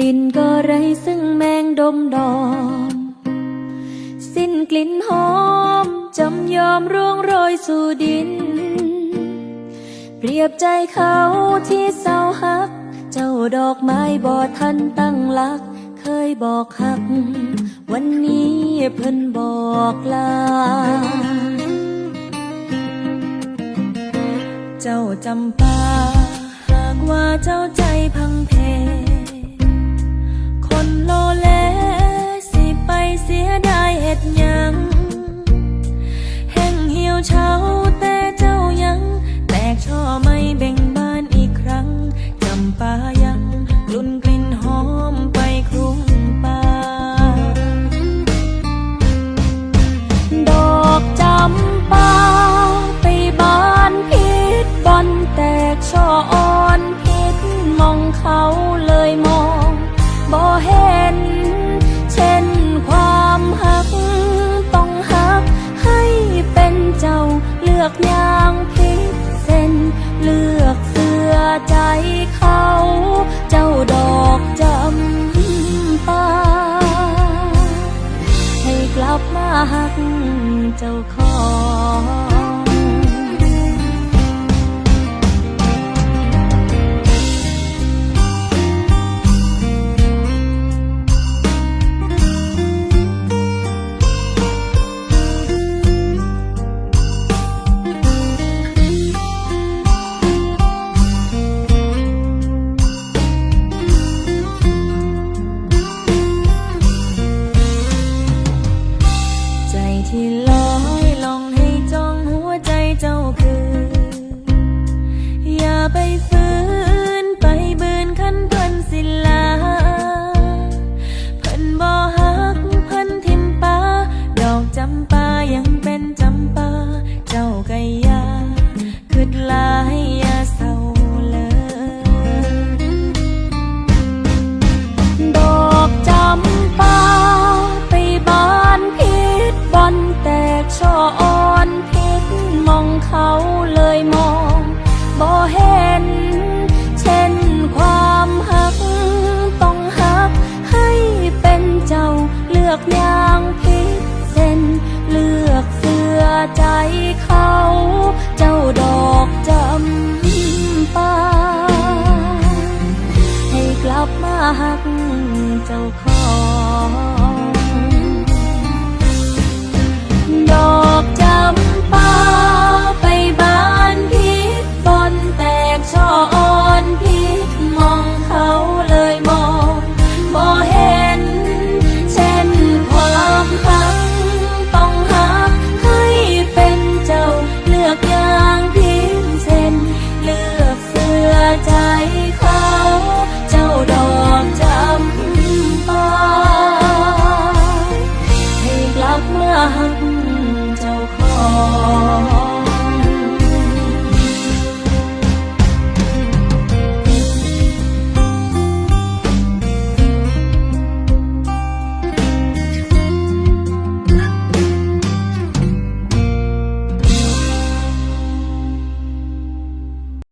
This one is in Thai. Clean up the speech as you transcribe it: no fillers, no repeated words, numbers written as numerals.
ดินก็ไร้ซึ่งแมงดมดอมสิ้นกลิ่นหอมจำยอมร่วงโรยสู่ดินเปรียบใจเขาที่เศร้าฮักเจ้าดอกไม้บ่ทันตั้งหลักเคยบอกฮักวันนี้เพิ่นบอกลาเจ้าจำปาหากว่าเจ้าใจพังเพคนโลเลสิไปเสียดายเฮ็ดหยังแห้งเหี่ยวเฉาแต่เจ้ายังแตกช่อไม่เบ่งบานอีกครั้งจำปายังกลุ่นกลิ่นหอมไปคลุ้งป่าดอกจำปาไปบานพิษบอนแตกช่ออ่อนพิษมองเขาเลยมองบ่เห็นเช่นความหักต้องหักให้เป็นเจ้าเลือกอย่างพิษเส้นเลือกเสื้อใจเขาเจ้าดอกจำปาให้กลับมาหักเจ้าของที่ลอยลองให้จ้องหัวใจเจ้าคืออย่าไปฝืนไปบืนคันเพิ่นสิลาเพิ่นบ่ฮักเพิ่นทิมปาดอกจำปายังเป็นจำปาเจ้าก็อย่าคิดหลายอย่าเศร้าเลยดอกจำปาไปบานพิษบอนแตกช่ออ่อนพิษมองเขาเลยมองบ่เห็นเช่นความหักต้องหักให้เป็นเจ้าเลือกอย่างพิษเส้นเลือกเสื้อใจเขาเจ้าดอกจำปาให้กลับมาหักเจ้าของ